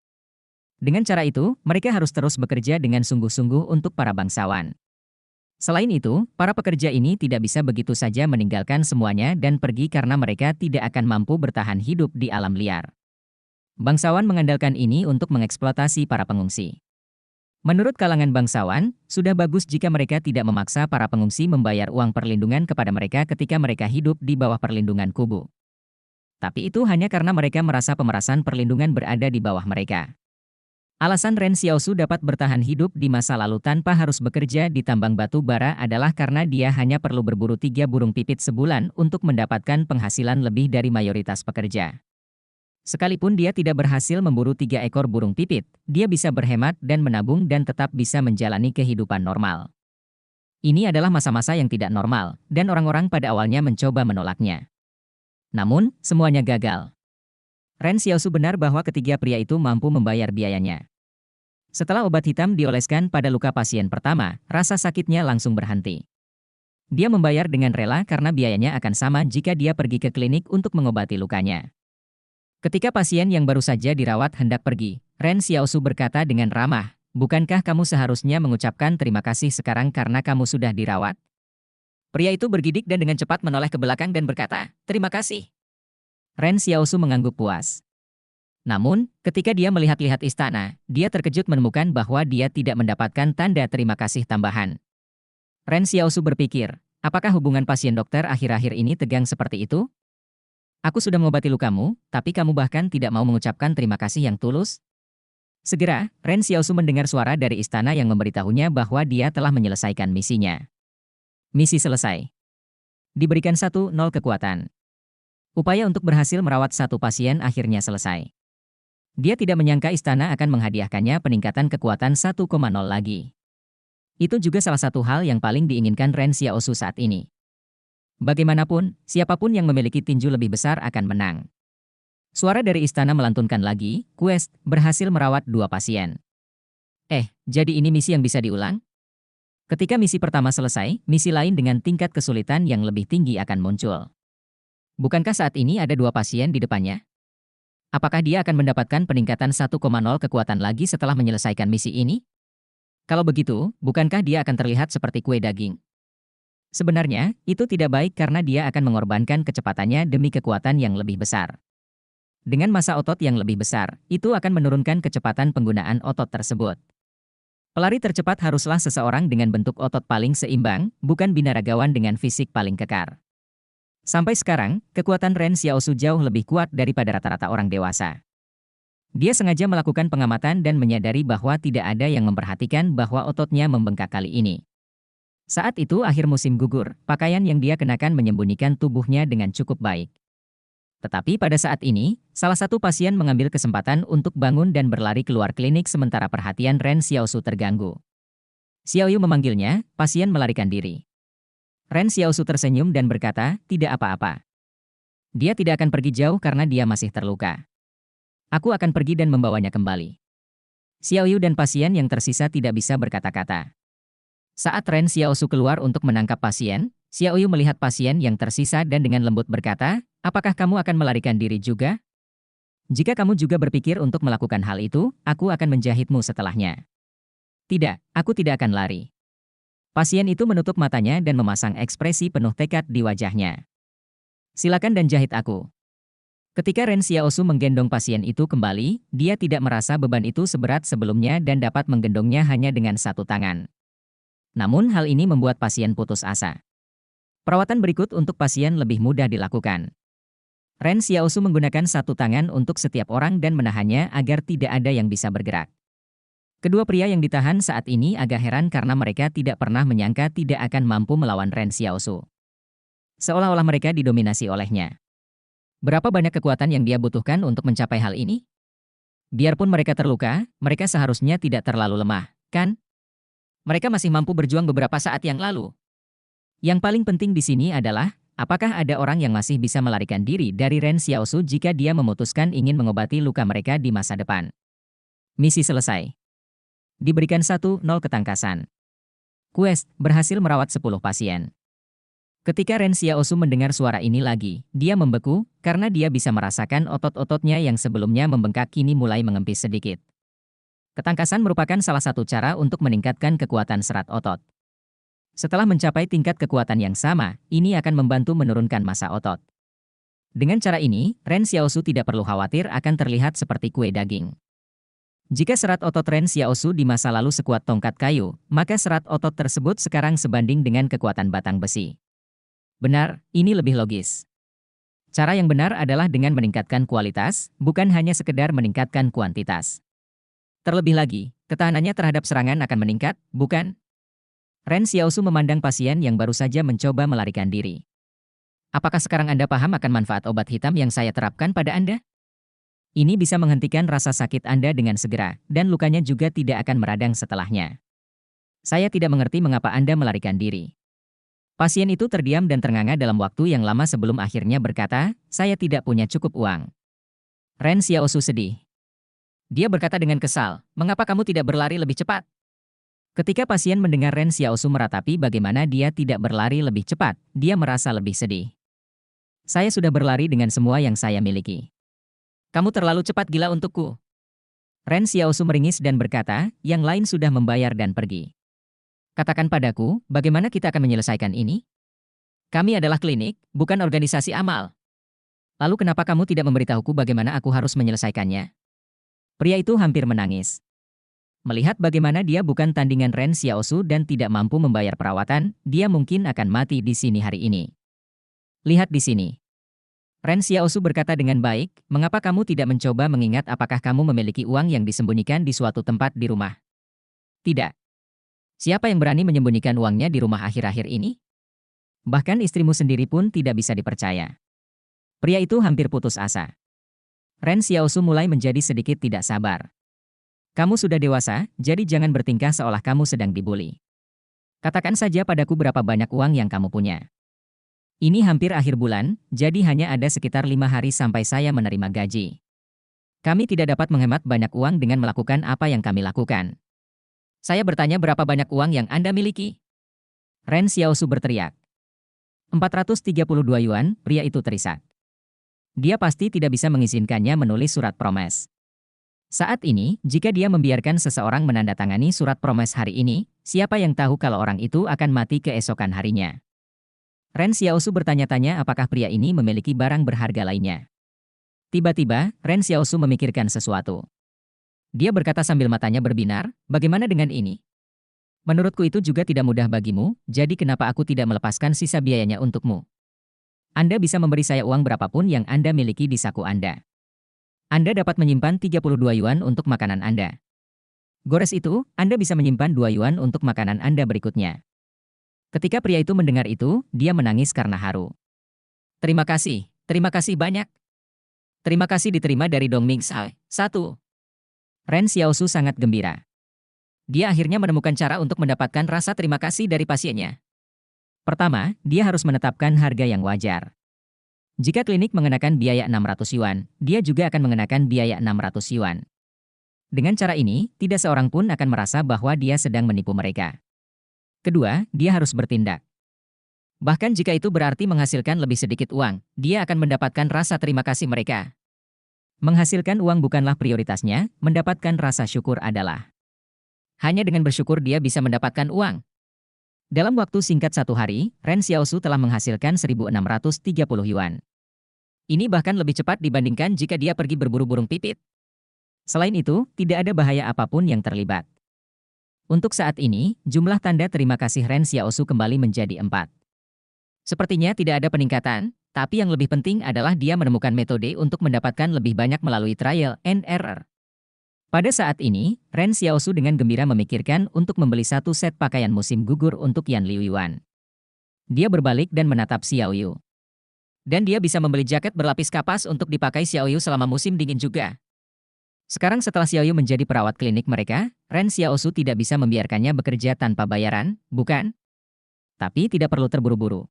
Dengan cara itu, mereka harus terus bekerja dengan sungguh-sungguh untuk para bangsawan. Selain itu, para pekerja ini tidak bisa begitu saja meninggalkan semuanya dan pergi karena mereka tidak akan mampu bertahan hidup di alam liar. Bangsawan mengandalkan ini untuk mengeksploitasi para pengungsi. Menurut kalangan bangsawan, sudah bagus jika mereka tidak memaksa para pengungsi membayar uang perlindungan kepada mereka ketika mereka hidup di bawah perlindungan kubu. Tapi itu hanya karena mereka merasa pemerasan perlindungan berada di bawah mereka. Alasan Ren Xiaosu dapat bertahan hidup di masa lalu tanpa harus bekerja di tambang batu bara adalah karena dia hanya perlu berburu 3 burung pipit sebulan untuk mendapatkan penghasilan lebih dari mayoritas pekerja. Sekalipun dia tidak berhasil memburu 3 ekor burung pipit, dia bisa berhemat dan menabung dan tetap bisa menjalani kehidupan normal. Ini adalah masa-masa yang tidak normal, dan orang-orang pada awalnya mencoba menolaknya. Namun, semuanya gagal. Ren Xiaosu benar bahwa ketiga pria itu mampu membayar biayanya. Setelah obat hitam dioleskan pada luka pasien pertama, rasa sakitnya langsung berhenti. Dia membayar dengan rela karena biayanya akan sama jika dia pergi ke klinik untuk mengobati lukanya. Ketika pasien yang baru saja dirawat hendak pergi, Ren Xiaosu berkata dengan ramah, "Bukankah kamu seharusnya mengucapkan terima kasih sekarang karena kamu sudah dirawat?" Pria itu bergidik dan dengan cepat menoleh ke belakang dan berkata, "Terima kasih." Ren Xiaosu mengangguk puas. Namun, ketika dia melihat-lihat istana, dia terkejut menemukan bahwa dia tidak mendapatkan tanda terima kasih tambahan. Ren Xiaosu berpikir, apakah hubungan pasien dokter akhir-akhir ini tegang seperti itu? Aku sudah mengobati lukamu, tapi kamu bahkan tidak mau mengucapkan terima kasih yang tulus? Segera, Ren Xiaosu mendengar suara dari istana yang memberitahunya bahwa dia telah menyelesaikan misinya. Misi selesai. Diberikan 1-0 kekuatan. Upaya untuk berhasil merawat satu pasien akhirnya selesai. Dia tidak menyangka istana akan menghadiahkannya peningkatan kekuatan 1,0 lagi. Itu juga salah satu hal yang paling diinginkan Ren Xiaosu saat ini. Bagaimanapun, siapapun yang memiliki tinju lebih besar akan menang. Suara dari istana melantunkan lagi, quest berhasil merawat 2 pasien. Jadi ini misi yang bisa diulang? Ketika misi pertama selesai, misi lain dengan tingkat kesulitan yang lebih tinggi akan muncul. Bukankah saat ini ada 2 pasien di depannya? Apakah dia akan mendapatkan peningkatan 1,0 kekuatan lagi setelah menyelesaikan misi ini? Kalau begitu, bukankah dia akan terlihat seperti kue daging? Sebenarnya, itu tidak baik karena dia akan mengorbankan kecepatannya demi kekuatan yang lebih besar. Dengan massa otot yang lebih besar, itu akan menurunkan kecepatan penggunaan otot tersebut. Pelari tercepat haruslah seseorang dengan bentuk otot paling seimbang, bukan binaragawan dengan fisik paling kekar. Sampai sekarang, kekuatan Ren Xiaosu jauh lebih kuat daripada rata-rata orang dewasa. Dia sengaja melakukan pengamatan dan menyadari bahwa tidak ada yang memperhatikan bahwa ototnya membengkak kali ini. Saat itu akhir musim gugur, pakaian yang dia kenakan menyembunyikan tubuhnya dengan cukup baik. Tetapi pada saat ini, salah satu pasien mengambil kesempatan untuk bangun dan berlari keluar klinik sementara perhatian Ren Xiaosu terganggu. Xiaoyu memanggilnya, pasien melarikan diri. Ren Xiaosu tersenyum dan berkata, "Tidak apa-apa. Dia tidak akan pergi jauh karena dia masih terluka. Aku akan pergi dan membawanya kembali." Xiaoyu dan pasien yang tersisa tidak bisa berkata-kata. Saat Ren Xiaosu keluar untuk menangkap pasien, Xiaoyu melihat pasien yang tersisa dan dengan lembut berkata, "Apakah kamu akan melarikan diri juga? Jika kamu juga berpikir untuk melakukan hal itu, aku akan menjahitmu setelahnya." "Tidak, aku tidak akan lari." Pasien itu menutup matanya dan memasang ekspresi penuh tekad di wajahnya. "Silakan dan jahit aku." Ketika Ren Xiaosu menggendong pasien itu kembali, dia tidak merasa beban itu seberat sebelumnya dan dapat menggendongnya hanya dengan satu tangan. Namun hal ini membuat pasien putus asa. Perawatan berikut untuk pasien lebih mudah dilakukan. Ren Xiaosu menggunakan satu tangan untuk setiap orang dan menahannya agar tidak ada yang bisa bergerak. Kedua pria yang ditahan saat ini agak heran karena mereka tidak pernah menyangka tidak akan mampu melawan Ren Xiaosu. Seolah-olah mereka didominasi olehnya. Berapa banyak kekuatan yang dia butuhkan untuk mencapai hal ini? Biarpun mereka terluka, mereka seharusnya tidak terlalu lemah, kan? Mereka masih mampu berjuang beberapa saat yang lalu. Yang paling penting di sini adalah, apakah ada orang yang masih bisa melarikan diri dari Ren Xiaosu jika dia memutuskan ingin mengobati luka mereka di masa depan. Misi selesai. Diberikan 1-0 ketangkasan. Quest berhasil merawat 10 pasien. Ketika Ren Xiaosu mendengar suara ini lagi, dia membeku karena dia bisa merasakan otot-ototnya yang sebelumnya membengkak kini mulai mengempis sedikit. Ketangkasan merupakan salah satu cara untuk meningkatkan kekuatan serat otot. Setelah mencapai tingkat kekuatan yang sama, ini akan membantu menurunkan massa otot. Dengan cara ini, Ren Xiaosu tidak perlu khawatir akan terlihat seperti kue daging. Jika serat otot Ren Xiaosu di masa lalu sekuat tongkat kayu, maka serat otot tersebut sekarang sebanding dengan kekuatan batang besi. Benar, ini lebih logis. Cara yang benar adalah dengan meningkatkan kualitas, bukan hanya sekedar meningkatkan kuantitas. Terlebih lagi, ketahanannya terhadap serangan akan meningkat, bukan? Ren Xiaosu memandang pasien yang baru saja mencoba melarikan diri. "Apakah sekarang Anda paham akan manfaat obat hitam yang saya terapkan pada Anda? Ini bisa menghentikan rasa sakit Anda dengan segera, dan lukanya juga tidak akan meradang setelahnya. Saya tidak mengerti mengapa Anda melarikan diri." Pasien itu terdiam dan ternganga dalam waktu yang lama sebelum akhirnya berkata, "Saya tidak punya cukup uang." Ren Xiaosu sedih. Dia berkata dengan kesal, mengapa kamu tidak berlari lebih cepat? Ketika pasien mendengar Ren Xiaosu meratapi bagaimana dia tidak berlari lebih cepat, dia merasa lebih sedih. Saya sudah berlari dengan semua yang saya miliki. Kamu terlalu cepat gila untukku. Ren Xiaosu meringis dan berkata, yang lain sudah membayar dan pergi. Katakan padaku, bagaimana kita akan menyelesaikan ini? Kami adalah klinik, bukan organisasi amal. Lalu kenapa kamu tidak memberitahuku bagaimana aku harus menyelesaikannya? Pria itu hampir menangis. Melihat bagaimana dia bukan tandingan Ren Xiaosu dan tidak mampu membayar perawatan, dia mungkin akan mati di sini hari ini. Lihat di sini. Ren Xiaosu berkata dengan baik, mengapa kamu tidak mencoba mengingat apakah kamu memiliki uang yang disembunyikan di suatu tempat di rumah? Tidak. Siapa yang berani menyembunyikan uangnya di rumah akhir-akhir ini? Bahkan istrimu sendiri pun tidak bisa dipercaya. Pria itu hampir putus asa. Ren Xiaosu mulai menjadi sedikit tidak sabar. Kamu sudah dewasa, jadi jangan bertingkah seolah kamu sedang dibully. Katakan saja padaku berapa banyak uang yang kamu punya. Ini hampir akhir bulan, jadi hanya ada sekitar 5 hari sampai saya menerima gaji. Kami tidak dapat menghemat banyak uang dengan melakukan apa yang kami lakukan. Saya bertanya berapa banyak uang yang Anda miliki? Ren Xiaosu berteriak. 432 yuan, pria itu terisak. Dia pasti tidak bisa mengizinkannya menulis surat promes. Saat ini, jika dia membiarkan seseorang menandatangani surat promes hari ini, siapa yang tahu kalau orang itu akan mati keesokan harinya? Ren Xiaosu bertanya-tanya apakah pria ini memiliki barang berharga lainnya. Tiba-tiba, Ren Xiaosu memikirkan sesuatu. Dia berkata sambil matanya berbinar, bagaimana dengan ini? Menurutku itu juga tidak mudah bagimu, jadi kenapa aku tidak melepaskan sisa biayanya untukmu? Anda bisa memberi saya uang berapapun yang Anda miliki di saku Anda. Anda dapat menyimpan 32 yuan untuk makanan Anda. Gores itu, Anda bisa menyimpan 2 yuan untuk makanan Anda berikutnya. Ketika pria itu mendengar itu, dia menangis karena haru. Terima kasih banyak. Terima kasih diterima dari Dong Mingsai. 1. Ren Xiaosu sangat gembira. Dia akhirnya menemukan cara untuk mendapatkan rasa terima kasih dari pasiennya. Pertama, dia harus menetapkan harga yang wajar. Jika klinik mengenakan biaya 600 yuan, dia juga akan mengenakan biaya 600 yuan. Dengan cara ini, tidak seorang pun akan merasa bahwa dia sedang menipu mereka. Kedua, dia harus bertindak. Bahkan jika itu berarti menghasilkan lebih sedikit uang, dia akan mendapatkan rasa terima kasih mereka. Menghasilkan uang bukanlah prioritasnya, mendapatkan rasa syukur adalah. Hanya dengan bersyukur dia bisa mendapatkan uang. Dalam waktu singkat 1 hari, Ren Xiaosu telah menghasilkan 1.630 yuan. Ini bahkan lebih cepat dibandingkan jika dia pergi berburu burung pipit. Selain itu, tidak ada bahaya apapun yang terlibat. Untuk saat ini, jumlah tanda terima kasih Ren Xiaosu kembali menjadi 4. Sepertinya tidak ada peningkatan, tapi yang lebih penting adalah dia menemukan metode untuk mendapatkan lebih banyak melalui trial and error. Pada saat ini, Ren Xiaosu dengan gembira memikirkan untuk membeli 1 set pakaian musim gugur untuk Yan Liuyuan. Dia berbalik dan menatap Xiaoyu. Dan dia bisa membeli jaket berlapis kapas untuk dipakai Xiaoyu selama musim dingin juga. Sekarang setelah Xiaoyu menjadi perawat klinik mereka, Ren Xiaosu tidak bisa membiarkannya bekerja tanpa bayaran, bukan? Tapi tidak perlu terburu-buru.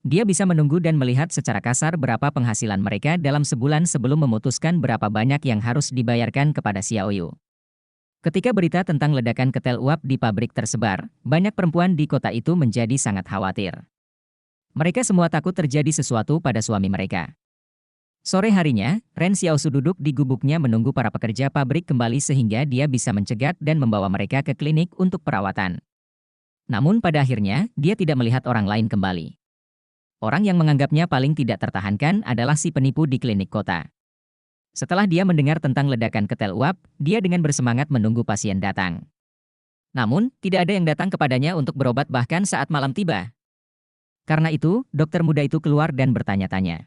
Dia bisa menunggu dan melihat secara kasar berapa penghasilan mereka dalam sebulan sebelum memutuskan berapa banyak yang harus dibayarkan kepada Xiaoyu. Ketika berita tentang ledakan ketel uap di pabrik tersebar, banyak perempuan di kota itu menjadi sangat khawatir. Mereka semua takut terjadi sesuatu pada suami mereka. Sore harinya, Ren Xiaosu duduk di gubuknya menunggu para pekerja pabrik kembali sehingga dia bisa mencegat dan membawa mereka ke klinik untuk perawatan. Namun pada akhirnya, dia tidak melihat orang lain kembali. Orang yang menganggapnya paling tidak tertahankan adalah si penipu di klinik kota. Setelah dia mendengar tentang ledakan ketel uap, dia dengan bersemangat menunggu pasien datang. Namun, tidak ada yang datang kepadanya untuk berobat bahkan saat malam tiba. Karena itu, dokter muda itu keluar dan bertanya-tanya.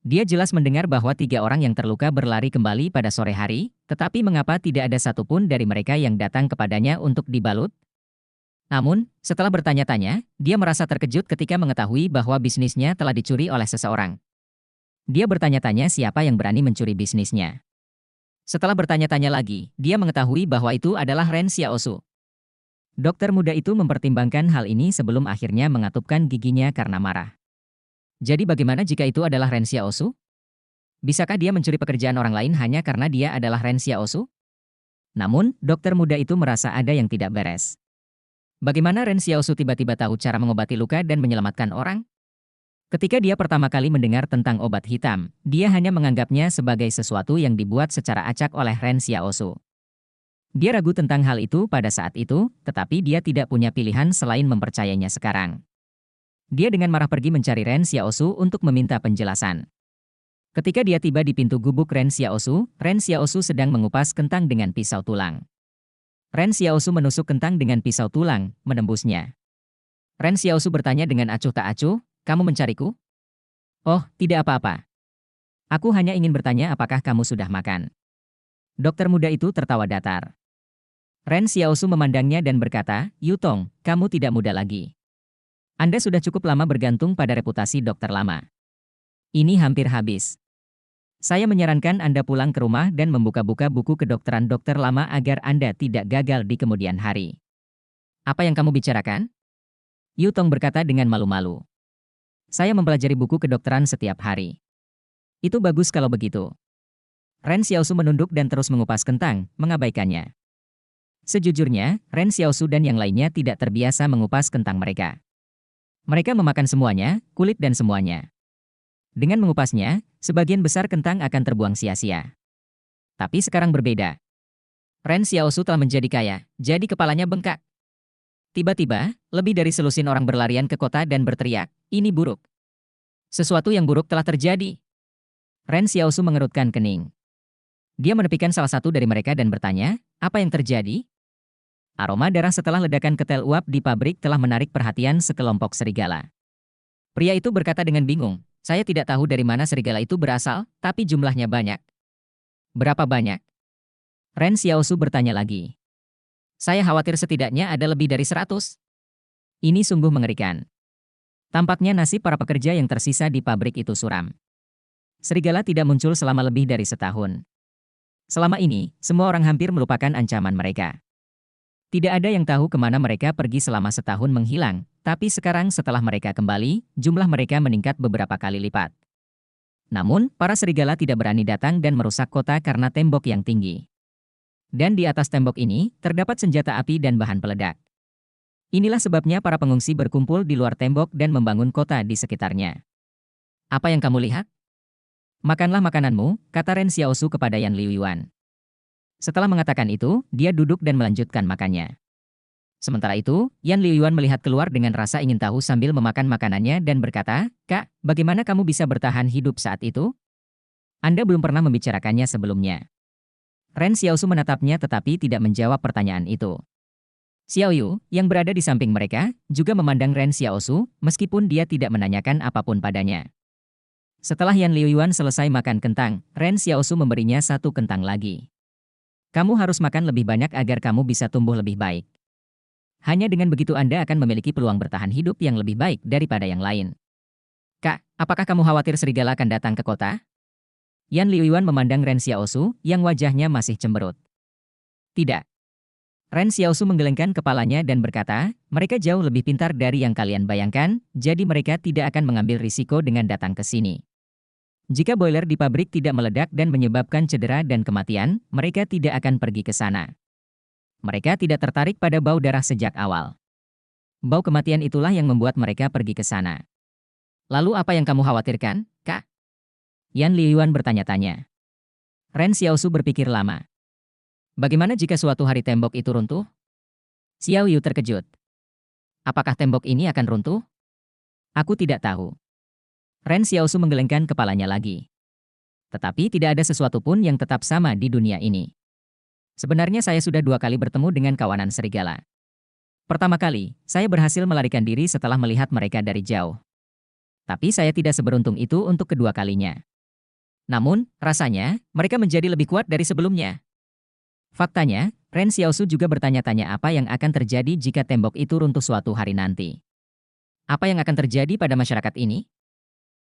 Dia jelas mendengar bahwa 3 orang yang terluka berlari kembali pada sore hari, tetapi mengapa tidak ada satupun dari mereka yang datang kepadanya untuk dibalut? Namun, setelah bertanya-tanya, dia merasa terkejut ketika mengetahui bahwa bisnisnya telah dicuri oleh seseorang. Dia bertanya-tanya siapa yang berani mencuri bisnisnya. Setelah bertanya-tanya lagi, dia mengetahui bahwa itu adalah Ren Xiaosu. Dokter muda itu mempertimbangkan hal ini sebelum akhirnya mengatupkan giginya karena marah. Jadi bagaimana jika itu adalah Ren Xiaosu? Bisakah dia mencuri pekerjaan orang lain hanya karena dia adalah Ren Xiaosu? Namun, dokter muda itu merasa ada yang tidak beres. Bagaimana Ren Xiaosu tiba-tiba tahu cara mengobati luka dan menyelamatkan orang? Ketika dia pertama kali mendengar tentang obat hitam, dia hanya menganggapnya sebagai sesuatu yang dibuat secara acak oleh Ren Xiaosu. Dia ragu tentang hal itu pada saat itu, tetapi dia tidak punya pilihan selain mempercayainya sekarang. Dia dengan marah pergi mencari Ren Xiaosu untuk meminta penjelasan. Ketika dia tiba di pintu gubuk Ren Xiaosu sedang mengupas kentang dengan pisau tulang. Ren Xiaosu menusuk kentang dengan pisau tulang, menembusnya. Ren Xiaosu bertanya dengan acuh tak acuh, "Kamu mencariku?" "Oh, tidak apa-apa. Aku hanya ingin bertanya apakah kamu sudah makan." Dokter muda itu tertawa datar. Ren Xiaosu memandangnya dan berkata, "Yutong, kamu tidak muda lagi. Anda sudah cukup lama bergantung pada reputasi dokter lama. Ini hampir habis. Saya menyarankan Anda pulang ke rumah dan membuka-buka buku kedokteran dokter lama agar Anda tidak gagal di kemudian hari." "Apa yang kamu bicarakan?" Yutong berkata dengan malu-malu. "Saya mempelajari buku kedokteran setiap hari." "Itu bagus kalau begitu." Ren Xiaosu menunduk dan terus mengupas kentang, mengabaikannya. Sejujurnya, Ren Xiaosu dan yang lainnya tidak terbiasa mengupas kentang mereka. Mereka memakan semuanya, kulit dan semuanya. Dengan mengupasnya, sebagian besar kentang akan terbuang sia-sia. Tapi sekarang berbeda. Ren Xiaosu telah menjadi kaya, jadi kepalanya bengkak. Tiba-tiba, lebih dari selusin orang berlarian ke kota dan berteriak, "Ini buruk. Sesuatu yang buruk telah terjadi." Ren Xiaosu mengerutkan kening. Dia menepikan salah satu dari mereka dan bertanya, "Apa yang terjadi?" Aroma darah setelah ledakan ketel uap di pabrik telah menarik perhatian sekelompok serigala. Pria itu berkata dengan bingung, "Saya tidak tahu dari mana serigala itu berasal, tapi jumlahnya banyak." "Berapa banyak?" Ren Xiaosu bertanya lagi. "Saya khawatir setidaknya ada lebih dari 100. Ini sungguh mengerikan." Tampaknya nasib para pekerja yang tersisa di pabrik itu suram. Serigala tidak muncul selama lebih dari setahun. Selama ini, semua orang hampir melupakan ancaman mereka. Tidak ada yang tahu kemana mereka pergi selama setahun menghilang, tapi sekarang setelah mereka kembali, jumlah mereka meningkat beberapa kali lipat. Namun, para serigala tidak berani datang dan merusak kota karena tembok yang tinggi. Dan di atas tembok ini, terdapat senjata api dan bahan peledak. Inilah sebabnya para pengungsi berkumpul di luar tembok dan membangun kota di sekitarnya. "Apa yang kamu lihat?" "Makanlah makananmu," kata Ren Xiaosu kepada Yan Liuyuan. Setelah mengatakan itu, dia duduk dan melanjutkan makannya. Sementara itu, Yan Liuyuan melihat keluar dengan rasa ingin tahu sambil memakan makanannya dan berkata, "Kak, bagaimana kamu bisa bertahan hidup saat itu? Anda belum pernah membicarakannya sebelumnya." Ren Xiaosu menatapnya tetapi tidak menjawab pertanyaan itu. Xiao Yu, yang berada di samping mereka, juga memandang Ren Xiaosu, meskipun dia tidak menanyakan apapun padanya. Setelah Yan Liuyuan selesai makan kentang, Ren Xiaosu memberinya satu kentang lagi. "Kamu harus makan lebih banyak agar kamu bisa tumbuh lebih baik. Hanya dengan begitu Anda akan memiliki peluang bertahan hidup yang lebih baik daripada yang lain." "Kak, apakah kamu khawatir serigala akan datang ke kota?" Yan Liuyuan memandang Ren Xiaosu, yang wajahnya masih cemberut. "Tidak." Ren Xiaosu menggelengkan kepalanya dan berkata, "Mereka jauh lebih pintar dari yang kalian bayangkan, jadi mereka tidak akan mengambil risiko dengan datang ke sini. Jika boiler di pabrik tidak meledak dan menyebabkan cedera dan kematian, mereka tidak akan pergi ke sana. Mereka tidak tertarik pada bau darah sejak awal. Bau kematian itulah yang membuat mereka pergi ke sana." "Lalu apa yang kamu khawatirkan, Kak?" Yan Liuyuan bertanya-tanya. Ren Xiaosu berpikir lama. "Bagaimana jika suatu hari tembok itu runtuh?" Xiao Yu terkejut. "Apakah tembok ini akan runtuh?" "Aku tidak tahu." Ren Xiaosu menggelengkan kepalanya lagi. "Tetapi tidak ada sesuatu pun yang tetap sama di dunia ini. Sebenarnya saya sudah 2 kali bertemu dengan kawanan serigala. Pertama kali, saya berhasil melarikan diri setelah melihat mereka dari jauh. Tapi saya tidak seberuntung itu untuk kedua kalinya. Namun, rasanya, mereka menjadi lebih kuat dari sebelumnya." Faktanya, Ren Xiaosu juga bertanya-tanya apa yang akan terjadi jika tembok itu runtuh suatu hari nanti. Apa yang akan terjadi pada masyarakat ini?